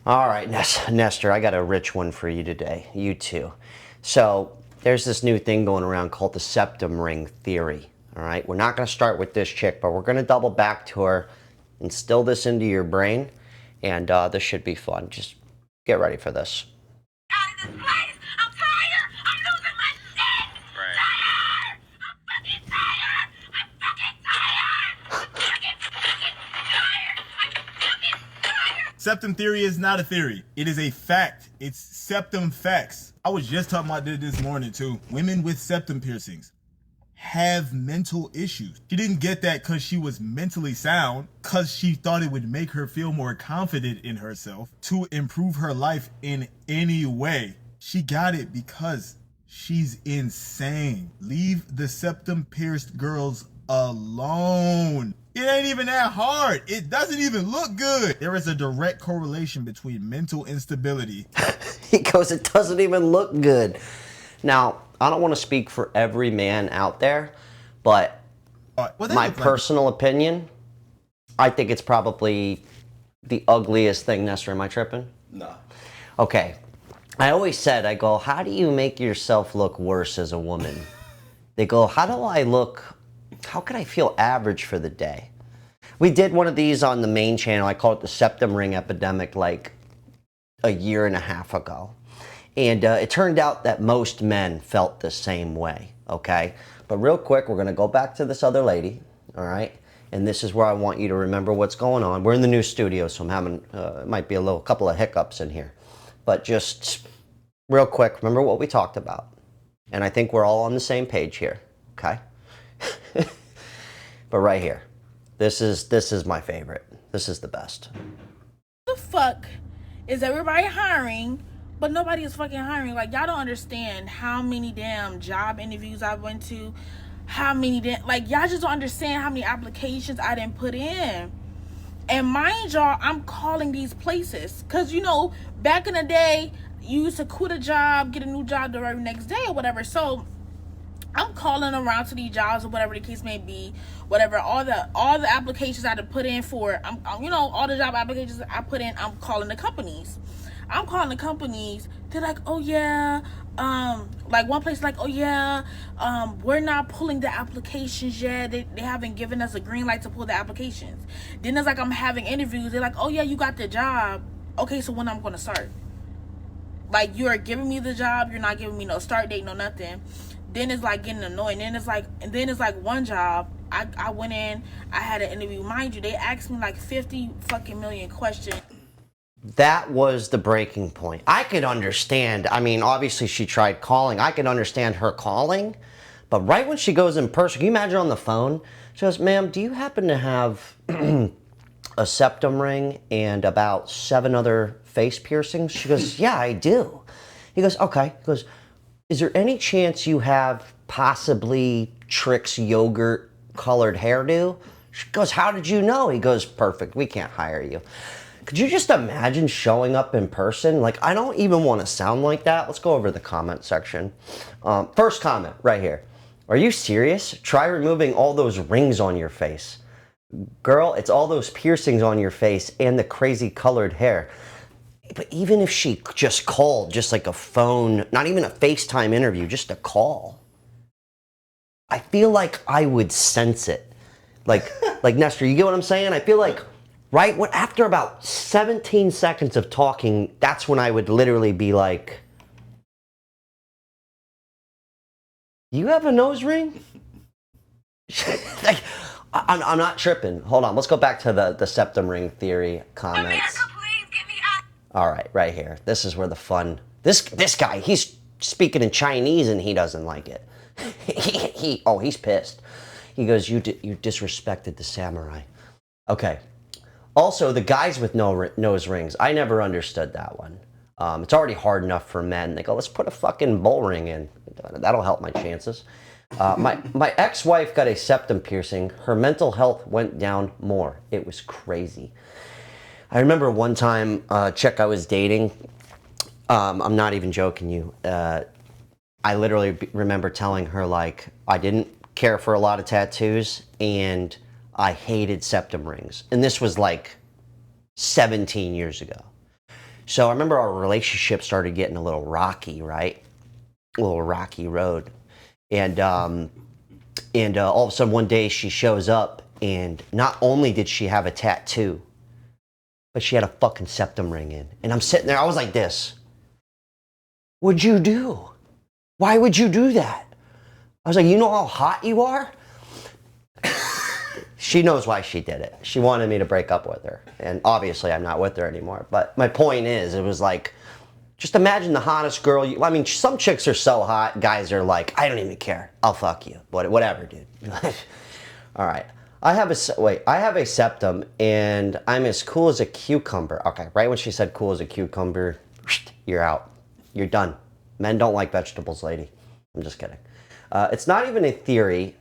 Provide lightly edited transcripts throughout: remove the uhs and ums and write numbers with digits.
All right, Nestor, I got a rich one for you today. You too. So there's this new thing going around called the septum ring theory. All right, we're not going to start with this chick, but we're going to double back to her, instill this into your brain, and this should be fun. Just get ready for this. Out of this place! I'm tired! I'm losing my shit! Right. Tired! I'm fucking tired! I'm fucking tired! I'm fucking tired! I'm fucking tired! Septum theory is not a theory. It is a fact. It's septum facts. I was just talking about this morning too. Women with septum piercings have mental issues. She didn't get that because she was mentally sound, because she thought it would make her feel more confident in herself to improve her life in any way. She got it because she's insane. Leave the septum pierced girls alone. It ain't even that hard. It doesn't even look good. There is a direct correlation between mental instability. He goes, it doesn't even look good. Now, I don't want to speak for every man out there, but my personal opinion, I think it's probably the ugliest thing. Nestor, am I tripping? No. Okay. I always said, I go, how do you make yourself look worse as a woman? They go, how do I look, how can I feel average for the day? We did one of these on the main channel. I call it the septum ring epidemic like a year and a half ago. And it turned out that most men felt the same way, okay? But real quick, we're going to go back to this other lady, all right? And this is where I want you to remember what's going on. We're in the new studio, so I'm having, it might be a couple of hiccups in here. But just real quick, remember what we talked about. And I think we're all on the same page here, okay? But right here, this is my favorite. This is the best. The fuck is everybody hiring, but nobody is fucking hiring? Like, y'all don't understand how many damn job interviews I went to, how many like, y'all just don't understand how many applications I didn't put in. And mind y'all, I'm calling these places because, you know, back in the day, you used to quit a job, get a new job the very next day or whatever. So I'm calling around to these jobs or whatever the case may be, whatever, all the applications I had to put in for, you know, all the job applications I put in, I'm calling the companies. They're like, oh yeah, like one place like, oh yeah, we're not pulling the applications yet. They haven't given us a green light to pull the applications. Then it's like I'm having interviews. They're like, oh yeah, you got the job. Okay, so when I'm going to start? Like, you're giving me the job, you're not giving me no start date, no nothing. Then it's like getting annoying. Then it's like one job. I went in, I had an interview. Mind you, they asked me like 50 fucking million questions. That was the breaking point. I could understand. I mean, obviously she tried calling. I could understand her calling. But right when she goes in person, can you imagine on the phone? She goes, ma'am, do you happen to have a septum ring and about 7 other face piercings? She goes, yeah, I do. He goes, okay. He goes, is there any chance you have possibly Trix yogurt colored hairdo? She goes, how did you know? He goes, perfect, we can't hire you. Could you just imagine showing up in person? Like, I don't even want to sound like that. Let's go over the comment section. First comment right here. Are you serious? Try removing all those rings on your face. Girl, it's all those piercings on your face and the crazy colored hair. But even if she just called, just like a phone, not even a FaceTime interview, just a call, I feel like I would sense it. Like Nestor, you get what I'm saying? I feel like right when, after about 17 seconds of talking, that's when I would literally be like, you have a nose ring? Like, I'm not tripping. Hold on, let's go back to the septum ring theory comments. America, please get me out. All right, right here. This is where the fun. This guy, he's speaking in Chinese and he doesn't like it. He's pissed. He goes, you disrespected the samurai. Okay. Also, the guys with nose rings, I never understood that one. It's already hard enough for men. They go, let's put a fucking bull ring in. That'll help my chances. My ex-wife got a septum piercing. Her mental health went down more. It was crazy. I remember one time, a chick I was dating, I'm not even joking you, I literally remember telling her, like, I didn't care for a lot of tattoos and I hated septum rings. And this was like 17 years ago. So I remember our relationship started getting a little rocky, right? A little rocky road. And all of a sudden one day she shows up, and not only did she have a tattoo, but she had a fucking septum ring in. And I'm sitting there, I was like this. What'd you do? Why would you do that? I was like, you know how hot you are? She knows why she did it. She wanted me to break up with her. And obviously I'm not with her anymore. But my point is, it was like, just imagine the hottest girl. I mean, some chicks are so hot, guys are like, I don't even care. I'll fuck you. Whatever, dude. All right. I have a septum, and I'm as cool as a cucumber. Okay, right when she said cool as a cucumber, you're out. You're done. Men don't like vegetables, lady. I'm just kidding. It's not even a theory,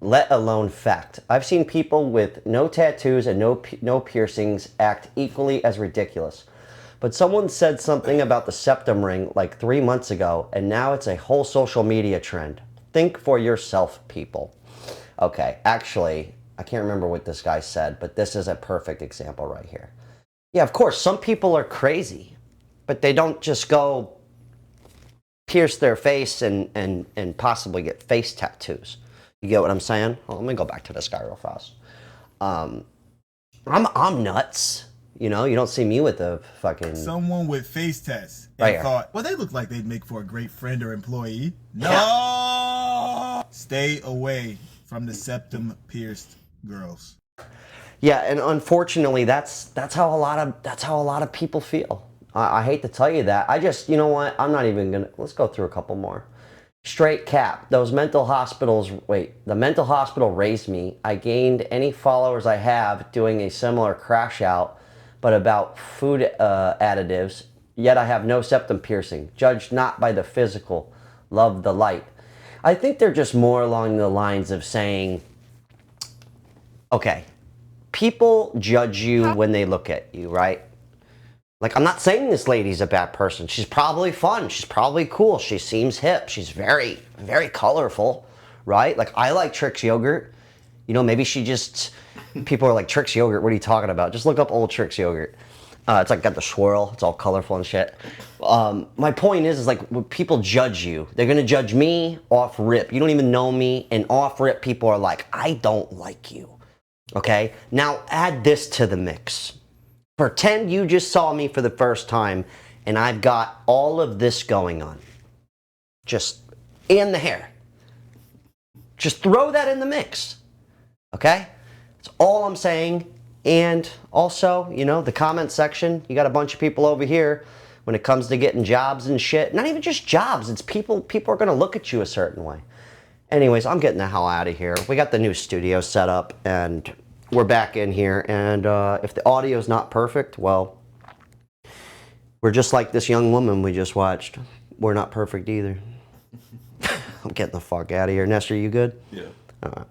let alone fact. I've seen people with no tattoos and no piercings act equally as ridiculous. But someone said something about the septum ring like 3 months ago, and now it's a whole social media trend. Think for yourself, people. Okay, actually, I can't remember what this guy said, but this is a perfect example right here. Yeah, of course, some people are crazy, but they don't just go pierce their face and possibly get face tattoos. You get what I'm saying? Well, let me go back to this guy real fast. I'm nuts. You know, you don't see me with the fucking... Someone with face tats and right thought, well, they look like they'd make for a great friend or employee. No! Yeah. Stay away from the septum pierced girls. Yeah, and unfortunately, that's how a lot of people feel. I hate to tell you that. I just, you know what? I'm not even gonna. Let's go through a couple more. Straight cap. Those mental hospitals. Wait, the mental hospital raised me. I gained any followers I have doing a similar crash out, but about food additives. Yet I have no septum piercing. Judged not by the physical. Love the light. I think they're just more along the lines of saying, okay, people judge you when they look at you, right? Like, I'm not saying this lady's a bad person. She's probably fun. She's probably cool. She seems hip. She's very, very colorful, right? Like, I like Trix yogurt. You know, maybe she just... People are like, Trix yogurt, what are you talking about? Just look up old Trix yogurt. It's like got the swirl. It's all colorful and shit. My point is like, when people judge you, they're going to judge me off rip. You don't even know me. And off rip, people are like, I don't like you. Okay? Now, add this to the mix. Pretend you just saw me for the first time, and I've got all of this going on. Just in the hair. Just throw that in the mix. Okay? That's all I'm saying. And also, you know, the comment section, you got a bunch of people over here when it comes to getting jobs and shit. Not even just jobs. It's people are going to look at you a certain way. Anyways, I'm getting the hell out of here. We got the new studio set up, and we're back in here. And if the audio's not perfect, well, we're just like this young woman we just watched. We're not perfect either. I'm getting the fuck out of here. Nestor, you good? Yeah. All right.